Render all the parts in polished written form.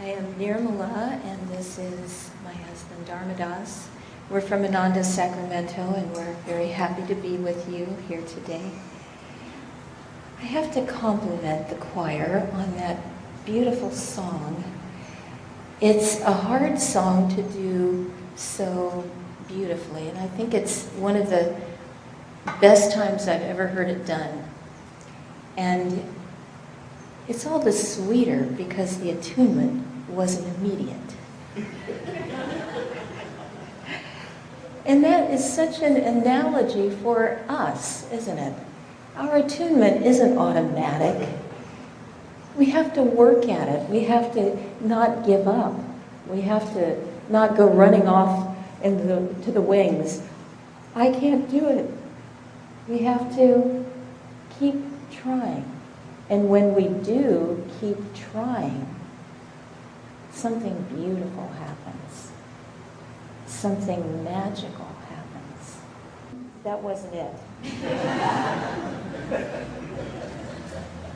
I am Nirmala, and this is my husband Dharmadas. We're from Ananda, Sacramento, and we're very happy to be with you here today. I have to compliment the choir on that beautiful song. It's a hard song to do so beautifully, and I think it's one of the best times I've ever heard it done. And it's all the sweeter because the attunement wasn't immediate. And that is such an analogy for us, isn't it? Our attunement isn't automatic. We have to work at it. We have to not give up. We have to not go running off to the wings. I can't do it. We have to keep trying. And when we do keep trying, something beautiful happens. Something magical happens. That wasn't it.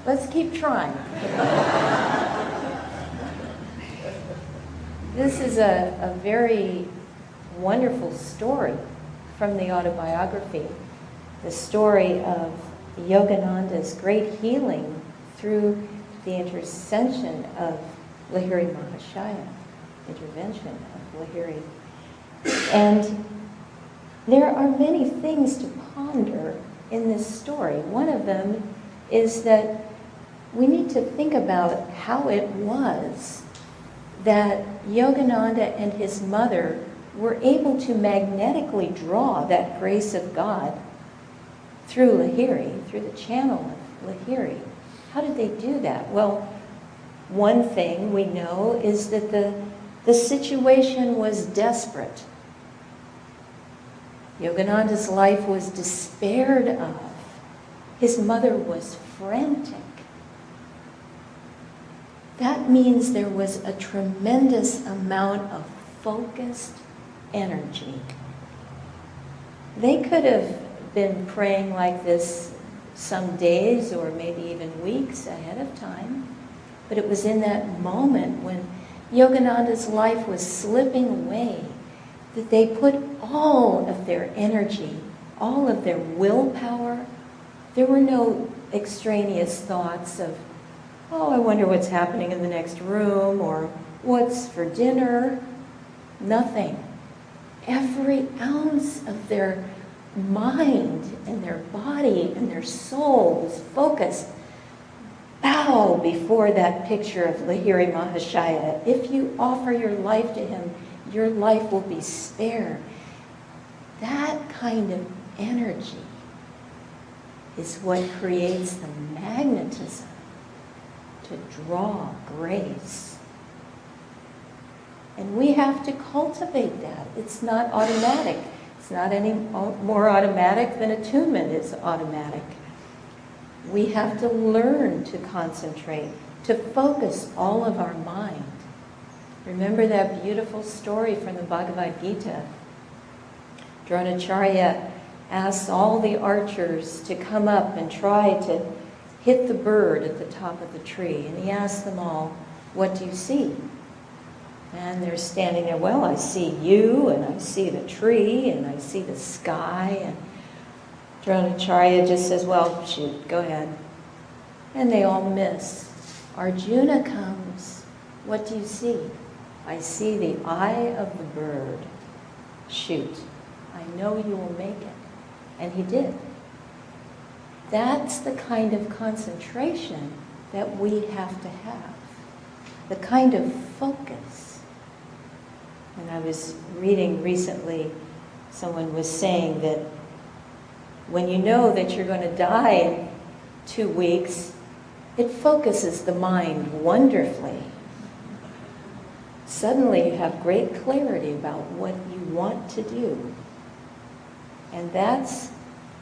Let's keep trying. This is a very wonderful story from the autobiography. The story of Yogananda's great healing through the intervention of Lahiri Mahashaya. And there are many things to ponder in this story. One of them is that we need to think about how it was that Yogananda and his mother were able to magnetically draw that grace of God through Lahiri, through the channel of Lahiri. How did they do that? Well, one thing we know is that the situation was desperate. Yogananda's life was despaired of. His mother was frantic. That means there was a tremendous amount of focused energy. They could have been praying like this some days or maybe even weeks ahead of time, but it was in that moment when Yogananda's life was slipping away that they put all of their energy, all of their willpower. There were no extraneous thoughts of, oh, I wonder what's happening in the next room, or what's for dinner. Nothing. Every ounce of their mind and their body and their soul was focused. Bow before that picture of Lahiri Mahashaya. If you offer your life to him, your life will be spared. That kind of energy is what creates the magnetism to draw grace. And we have to cultivate that. It's not automatic. It's not any more automatic than attunement is automatic. We have to learn to concentrate, to focus all of our mind. Remember that beautiful story from the Bhagavad Gita? Dronacharya asks all the archers to come up and try to hit the bird at the top of the tree. And he asks them all, what do you see? And they're standing there, well, I see you, and I see the tree, and I see the sky. And Dronacharya just says, well, shoot, go ahead. And they all miss. Arjuna comes. What do you see? I see the eye of the bird. Shoot, I know you will make it. And he did. That's the kind of concentration that we have to have. The kind of focus. And I was reading recently, someone was saying that when you know that you're going to die in 2 weeks, it focuses the mind wonderfully. Suddenly you have great clarity about what you want to do. And that's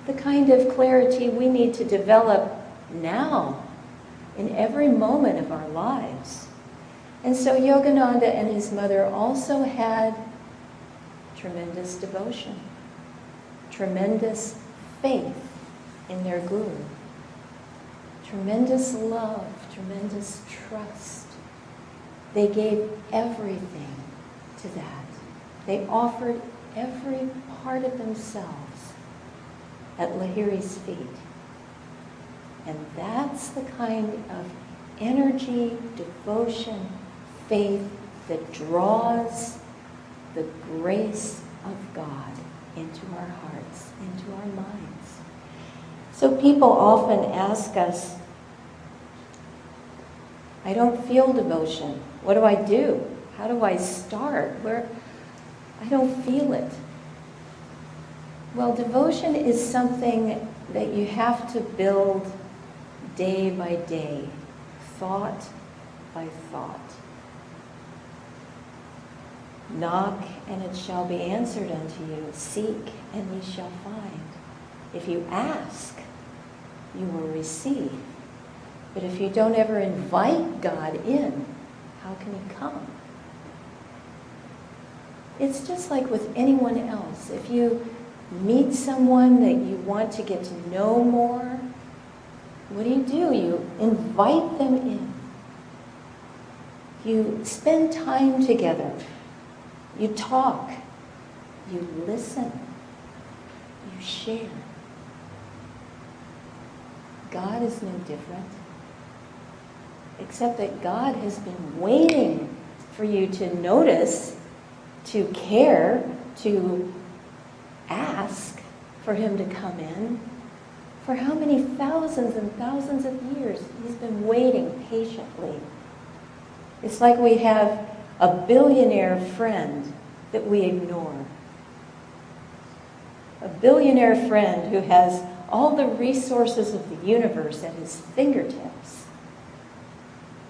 the kind of clarity we need to develop now, in every moment of our lives. And so Yogananda and his mother also had tremendous devotion, tremendous faith in their guru, tremendous love, tremendous trust. They gave everything to that. They offered every part of themselves at Lahiri's feet. And that's the kind of energy, devotion, faith that draws the grace of God into our hearts, into our minds. So people often ask us, I don't feel devotion. What do I do? How do I start? I don't feel it. Well, devotion is something that you have to build day by day, thought by thought. Knock, and it shall be answered unto you. Seek, and ye shall find. If you ask, you will receive. But if you don't ever invite God in, how can he come? It's just like with anyone else. If you meet someone that you want to get to know more, what do? You invite them in. You spend time together. You talk. You listen. You share. God is no different, except that God has been waiting for you to notice, to care, to ask for him to come in. For how many thousands and thousands of years he's been waiting patiently. It's like we have a billionaire friend that we ignore. A billionaire friend who has all the resources of the universe at his fingertips.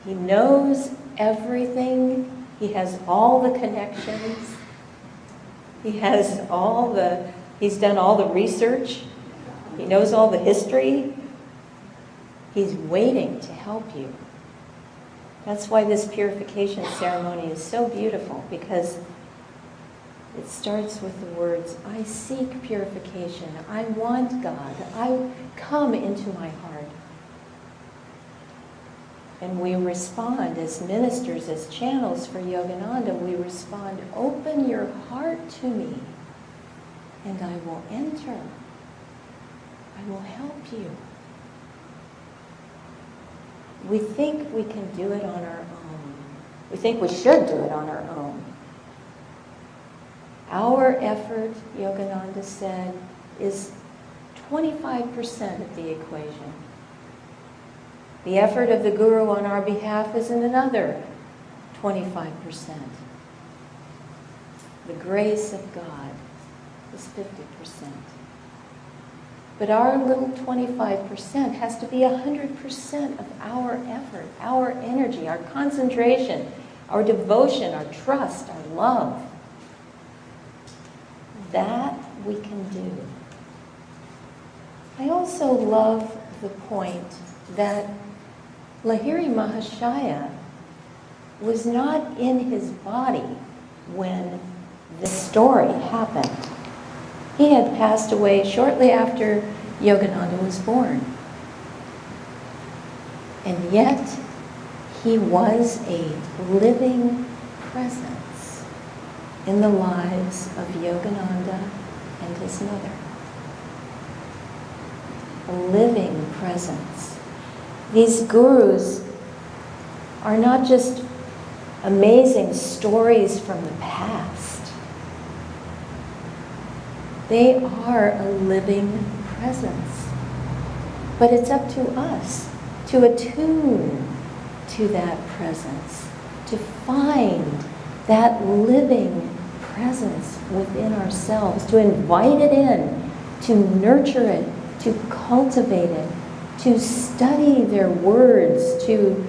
He knows everything. He has all the connections. He's done all the research. He knows all the history. He's waiting to help you. That's why this purification ceremony is so beautiful, because it starts with the words, I seek purification. I want God. I come into my heart. And we respond as ministers, as channels for Yogananda, we respond, open your heart to me, and I will enter. I will help you. We think we can do it on our own. We think we should do it on our own. Our effort, Yogananda said, is 25% of the equation. The effort of the Guru on our behalf is in another 25%. The grace of God is 50%. But our little 25% has to be 100% of our effort, our energy, our concentration, our devotion, our trust, our love. That we can do. I also love the point that Lahiri Mahashaya was not in his body when this story happened. He had passed away shortly after Yogananda was born. And yet, he was a living presence in the lives of Yogananda and his mother. A living presence. These gurus are not just amazing stories from the past. They are a living presence. But it's up to us to attune to that presence, to find that living presence within ourselves, to invite it in, to nurture it, to cultivate it, to study their words, to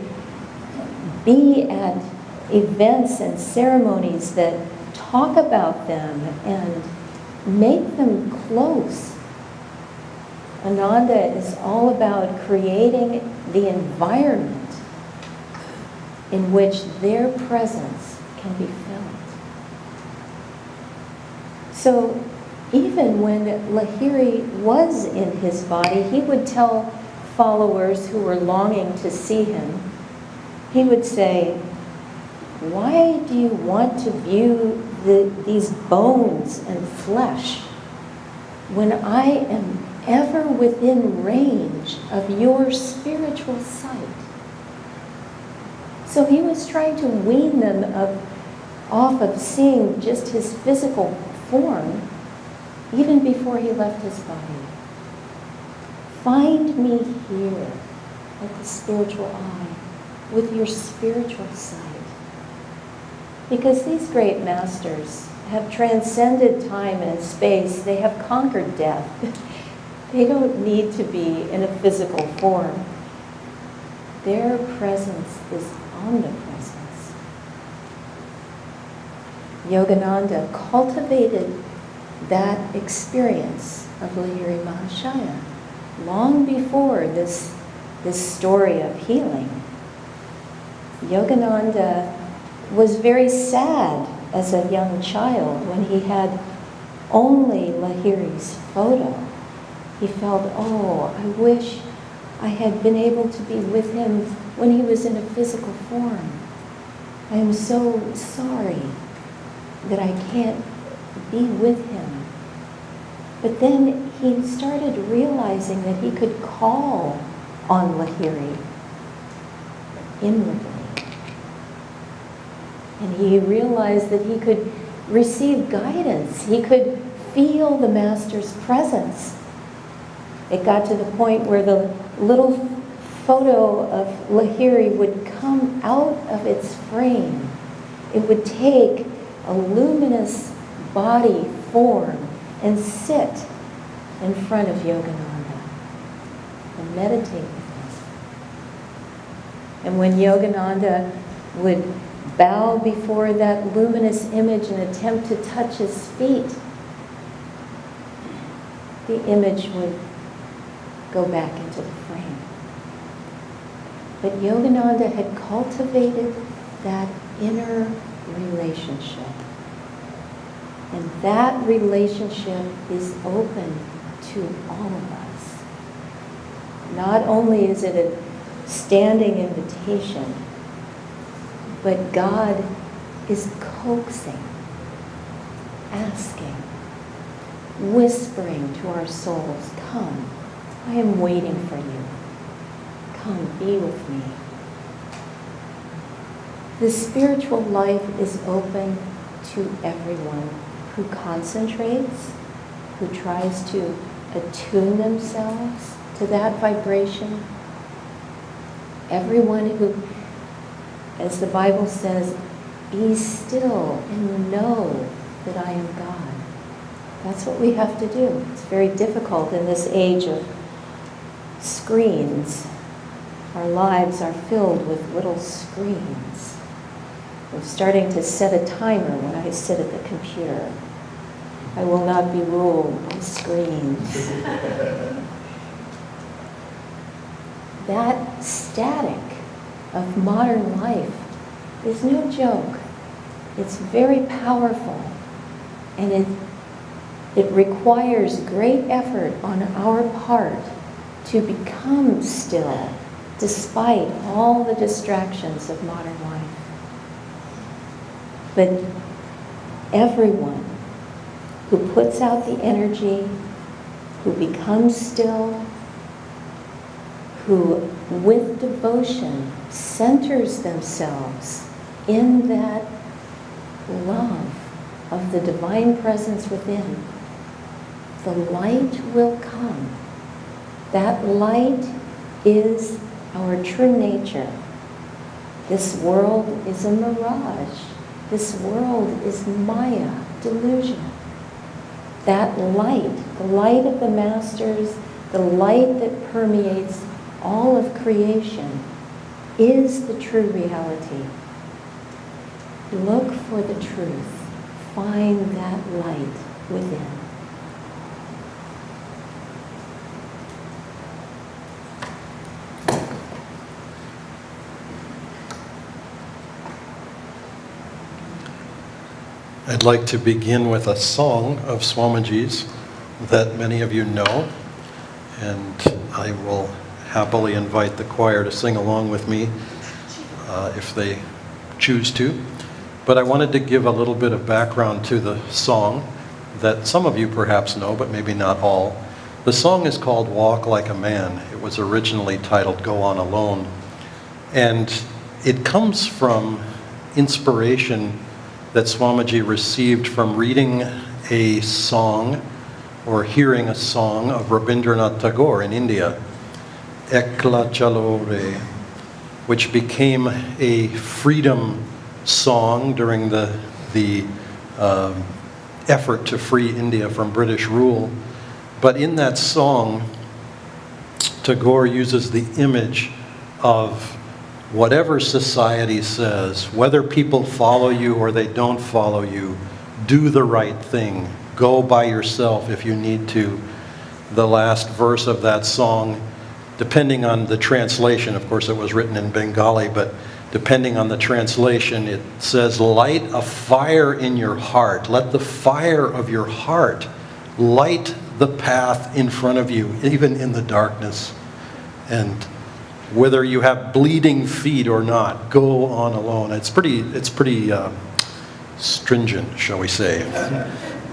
be at events and ceremonies that talk about them and make them close. Ananda is all about creating the environment in which their presence can be felt. So even when Lahiri was in his body, he would tell followers who were longing to see him, he would say, why do you want to view these bones and flesh when I am ever within range of your spiritual sight? So he was trying to wean them off of seeing just his physical form even before he left his body. Find me here at the spiritual eye with your spiritual sight. Because these great masters have transcended time and space. They have conquered death. They don't need to be in a physical form. Their presence is omnipresence. Yogananda cultivated that experience of Lahiri Mahashaya long before this story of healing. Yogananda was very sad as a young child when he had only Lahiri's photo. He felt, oh, I wish I had been able to be with him when he was in a physical form. I am so sorry that I can't be with him. But then he started realizing that he could call on Lahiri inwardly. And he realized that he could receive guidance. He could feel the Master's presence. It got to the point where the little photo of Lahiri would come out of its frame. It would take a luminous body form and sit in front of Yogananda and meditate with him. And when Yogananda would bow before that luminous image and attempt to touch his feet, the image would go back into the frame. But Yogananda had cultivated that inner relationship. And that relationship is open to all of us. Not only is it a standing invitation, but God is coaxing, asking, whispering to our souls, come, I am waiting for you. Come, be with me. The spiritual life is open to everyone who concentrates, who tries to attune themselves to that vibration. Everyone who, as the Bible says, be still and know that I am God. That's what we have to do. It's very difficult in this age of screens. Our lives are filled with little screens. I'm starting to set a timer when I sit at the computer. I will not be ruled by screens. That static of modern life is no joke. It's very powerful, and it requires great effort on our part to become still despite all the distractions of modern life. But everyone who puts out the energy, who becomes still, who with devotion centers themselves in that love of the divine presence within, the light will come. That light is our true nature. This world is a mirage. This world is Maya, delusion. That light, the light of the Masters, the light that permeates all of creation, is the true reality. Look for the truth. Find that light within. I'd like to begin with a song of Swamiji's that many of you know, and I will happily invite the choir to sing along with me if they choose to. but I wanted to give a little bit of background to the song that some of you perhaps know, but maybe not all. The song is called Walk Like a Man. It was originally titled Go On Alone. And it comes from inspiration that Swamiji received from reading a song or hearing a song of Rabindranath Tagore in India, Ekla Chalo Re, which became a freedom song during the effort to free India from British rule. But in that song, Tagore uses the image of whatever society says, whether people follow you or they don't follow you, do the right thing. Go by yourself if you need to. The last verse of that song, depending on the translation, of course it was written in Bengali, but depending on the translation, it says, light a fire in your heart. Let the fire of your heart light the path in front of you, even in the darkness. And whether you have bleeding feet or not, go on alone. It's pretty stringent, shall we say.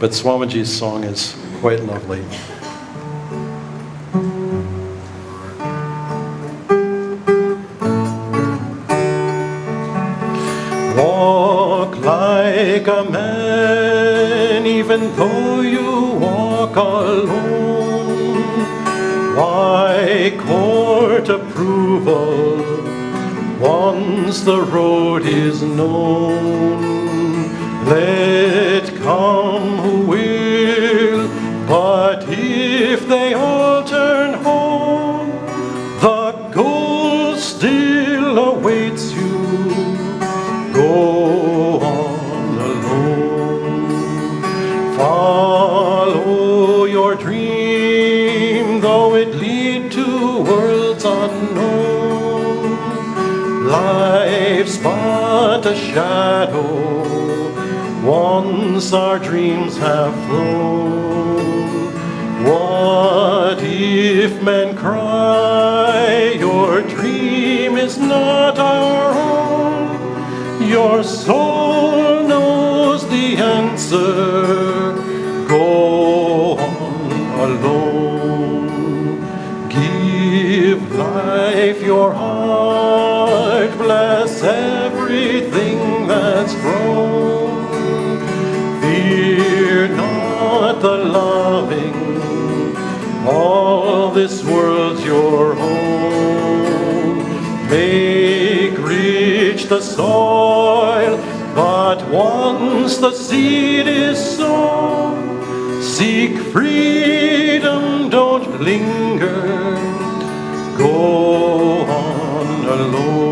But Swamiji's song is quite lovely. Walk like a man, even though you walk alone. Why court approval once the road is known? Let come who will, but if they all turn home, the goal still awaits you. Go on alone. Follow your dream, though it lead to worlds unknown. Life's but a shadow once our dreams have flown. What if men cry, your dream is not our own? Your soul knows the answer. Go on alone. Give life your heart. Bless everything that's grown. Fear not the loving. All this world's your own. Make rich the soil, but once the seed is sown, seek freedom, don't linger. Go on alone.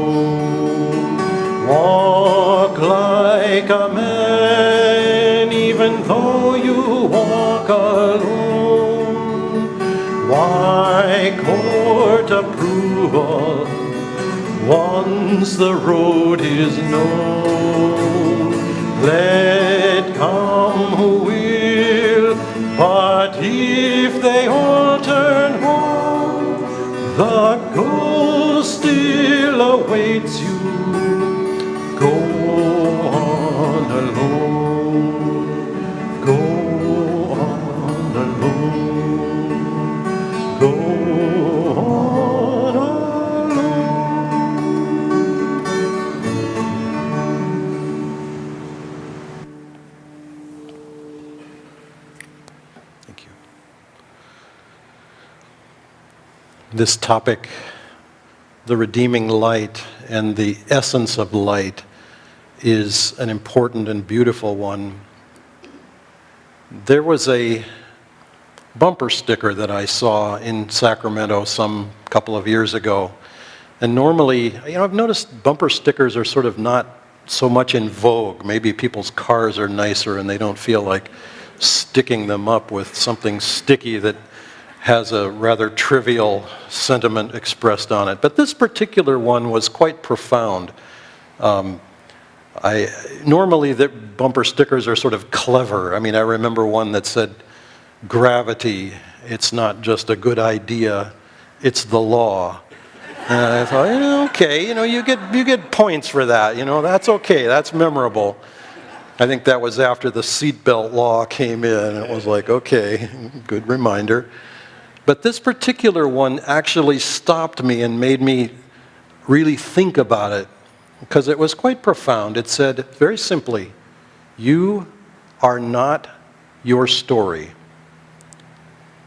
Walk like a man, even though you walk alone. Why court approval once the road is known? Let come who will, but if they all turn home, the goal still awaits you. Go on alone. Go on alone. Go on alone. Thank you. This topic, the redeeming light and the essence of light, is an important and beautiful one. There was a bumper sticker that I saw in Sacramento some couple of years ago. And normally, I've noticed bumper stickers are sort of not so much in vogue. Maybe people's cars are nicer and they don't feel like sticking them up with something sticky that has a rather trivial sentiment expressed on it. But this particular one was quite profound. Normally the bumper stickers are sort of clever. I remember one that said, gravity, it's not just a good idea, it's the law. And I thought, okay, you get points for that, that's okay, that's memorable. I think that was after the seatbelt law came in. It was like, okay, good reminder. But this particular one actually stopped me and made me really think about it, because it was quite profound. It said, very simply, you are not your story.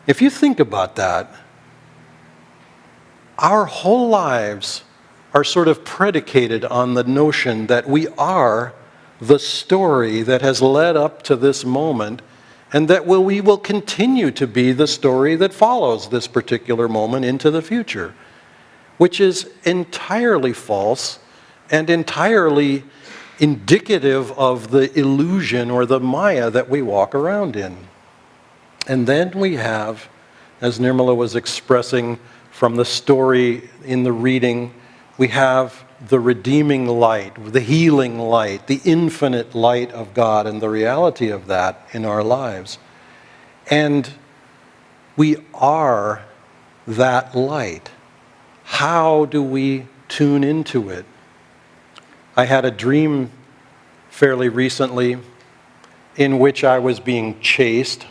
If you think about that, our whole lives are sort of predicated on the notion that we are the story that has led up to this moment, and that we will continue to be the story that follows this particular moment into the future, which is entirely false and entirely indicative of the illusion or the maya that we walk around in. And then we have, as Nirmala was expressing from the story in the reading, we have the redeeming light, the healing light, the infinite light of God, and the reality of that in our lives. And we are that light. How do we tune into it? I had a dream fairly recently in which I was being chased.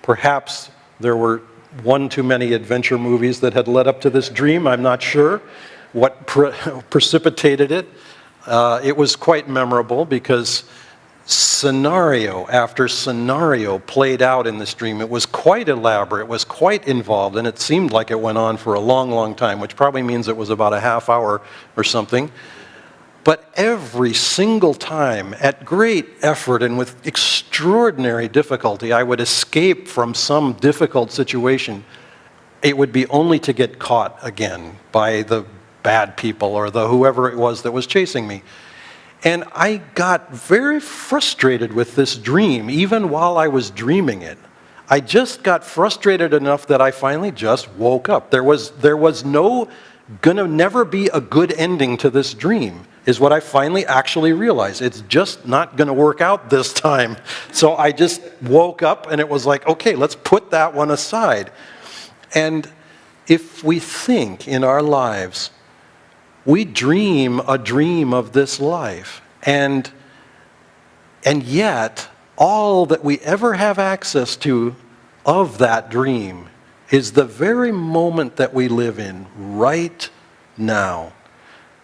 Perhaps there were one too many adventure movies that had led up to this dream. I'm not sure what precipitated it. It was quite memorable because scenario after scenario played out in this dream. It was quite elaborate, it was quite involved, and it seemed like it went on for a long, long time, which probably means it was about a half hour or something. But every single time, at great effort and with extraordinary difficulty, I would escape from some difficult situation. It would be only to get caught again by the bad people or the whoever it was that was chasing me. And I got very frustrated with this dream, even while I was dreaming it. I just got frustrated enough that I finally just woke up. There was gonna never be a good ending to this dream, is what I finally actually realized. It's just not gonna work out this time. So I just woke up and it was like, okay, let's put that one aside. And if we think in our lives, we dream a dream of this life, and yet all that we ever have access to of that dream is the very moment that we live in right now.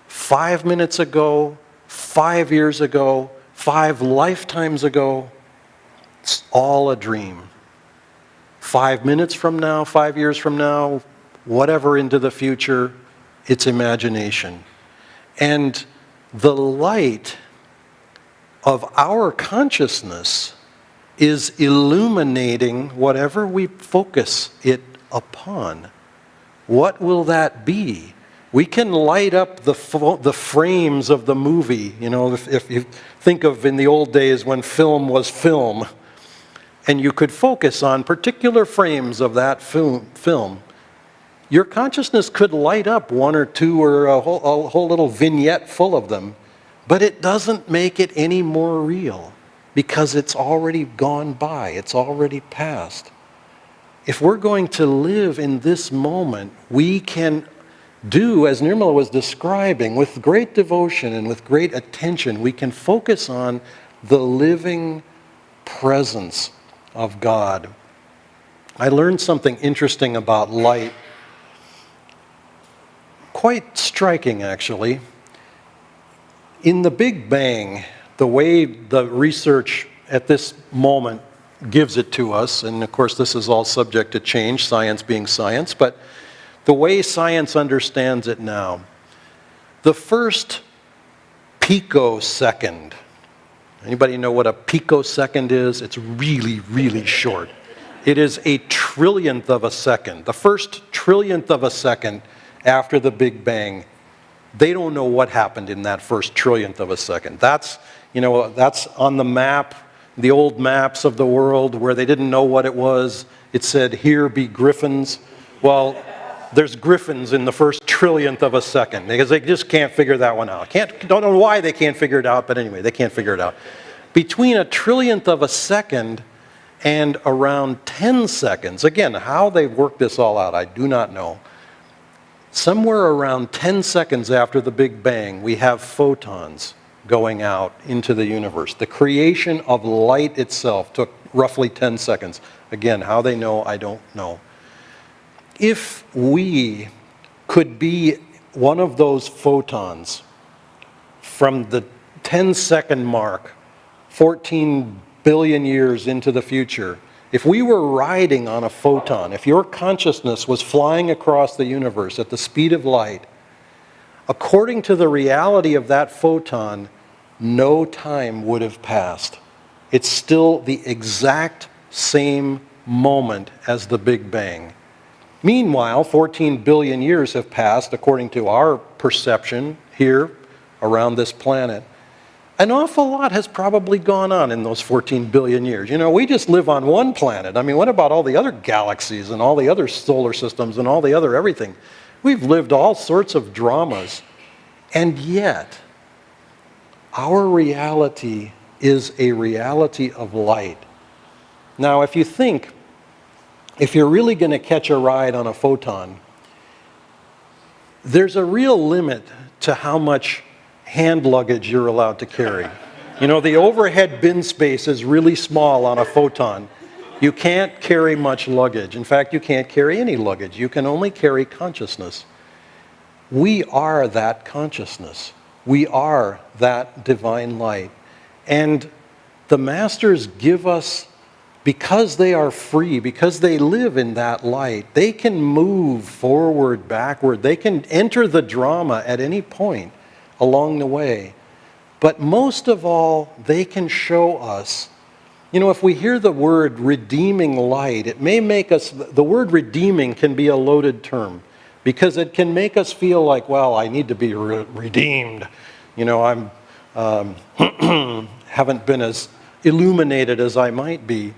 5 minutes ago, 5 years ago, 5 lifetimes ago, it's all a dream. 5 minutes from now, 5 years from now, whatever into the future, it's imagination. And the light of our consciousness is illuminating whatever we focus it upon. What will that be? We can light up the frames of the movie. You know, if you think of in the old days when film was film, and you could focus on particular frames of that film, your consciousness could light up one or two or a whole little vignette full of them, but it doesn't make it any more real because it's already gone by, it's already passed. If we're going to live in this moment, we can do, as Nirmala was describing, with great devotion and with great attention, we can focus on the living presence of God. I learned something interesting about light, quite striking actually. In the Big Bang, the way the research at this moment gives it to us, and of course this is all subject to change, science being science, but the way science understands it now, the first picosecond, anybody know what a picosecond is? It's really, really short. It is a trillionth of a second. The first trillionth of a second after the Big Bang, they don't know what happened in that first trillionth of a second. That's on the map, the old maps of the world where they didn't know what it was. It said, here be griffins. Well, there's griffins in the first trillionth of a second because they just can't figure that one out. Don't know why they can't figure it out, but anyway, they can't figure it out. Between a trillionth of a second and around 10 seconds, again, how they work this all out, I do not know. Somewhere around 10 seconds after the Big Bang, we have photons. going out into the universe. The creation of light itself took roughly 10 seconds. Again, how they know, I don't know. If we could be one of those photons from the 10-second mark, 14 billion years into the future, if we were riding on a photon, if your consciousness was flying across the universe at the speed of light, according to the reality of that photon, no time would have passed. It's still the exact same moment as the Big Bang. Meanwhile, 14 billion years have passed, according to our perception here around this planet. An awful lot has probably gone on in those 14 billion years. You know, we just live on one planet. I mean, what about all the other galaxies and all the other solar systems and all the other everything? We've lived all sorts of dramas. And yet, our reality is a reality of light. Now, if you're really going to catch a ride on a photon, there's a real limit to how much hand luggage you're allowed to carry. You know, the overhead bin space is really small on a photon. You can't carry much luggage. In fact, you can't carry any luggage. You can only carry consciousness. We are that consciousness. We are that divine light. And the masters give us, because they are free, because they live in that light, they can move forward, backward. They can enter the drama at any point along the way. But most of all, they can show us, you know, if we hear the word redeeming light, it may make us, the word redeeming can be a loaded term, because it can make us feel like, well, I need to be redeemed. You know, I'm haven't been as illuminated as I might be.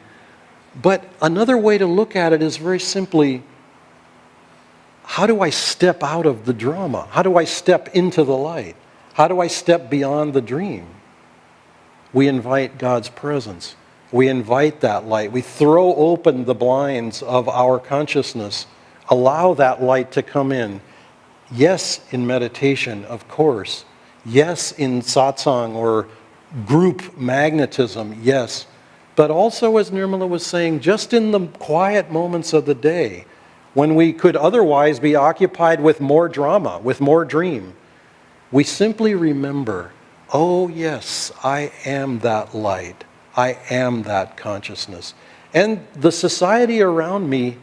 But another way to look at it is very simply, how do I step out of the drama? How do I step into the light? How do I step beyond the dream? We invite God's presence. We invite that light. We throw open the blinds of our consciousness. Allow that light to come in. Yes, in meditation, of course. Yes, in satsang or group magnetism, yes. But also, as Nirmala was saying, just in the quiet moments of the day, when we could otherwise be occupied with more drama, with more dream, we simply remember, oh yes, I am that light. I am that consciousness. And the society around me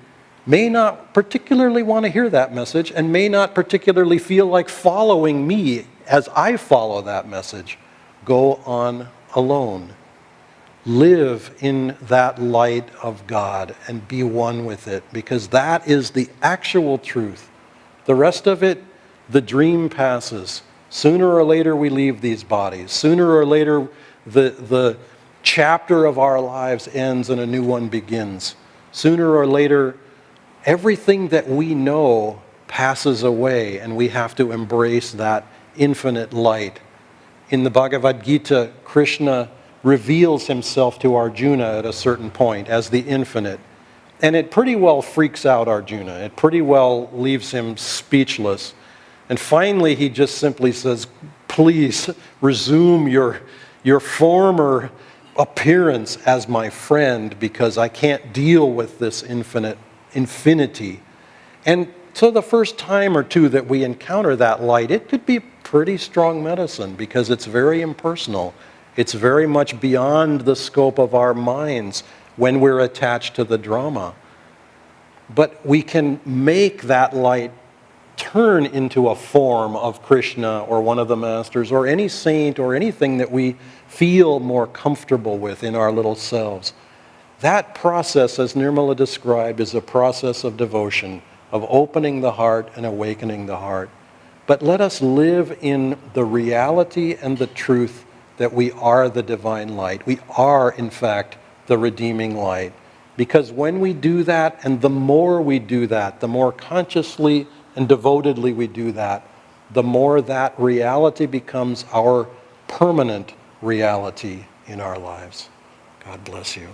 may not particularly want to hear that message and may not particularly feel like following me as I follow that message. Go on alone. Live in that light of God and be one with it, because that is the actual truth. The rest of it, the dream passes. Sooner or later we leave these bodies. Sooner or later the chapter of our lives ends and a new one begins. Sooner or later everything that we know passes away and we have to embrace that infinite light. In the Bhagavad Gita, Krishna reveals himself to Arjuna at a certain point as the infinite. And it pretty well freaks out Arjuna. It pretty well leaves him speechless. And finally he just simply says, please resume your former appearance as my friend, because I can't deal with this infinity. And so the first time or two that we encounter that light, it could be pretty strong medicine, because it's very impersonal. It's very much beyond the scope of our minds when we're attached to the drama. But we can make that light turn into a form of Krishna or one of the masters or any saint or anything that we feel more comfortable with in our little selves. That process, as Nirmala described, is a process of devotion, of opening the heart and awakening the heart. But let us live in the reality and the truth that we are the divine light. We are, in fact, the redeeming light. Because when we do that, and the more we do that, the more consciously and devotedly we do that, the more that reality becomes our permanent reality in our lives. God bless you.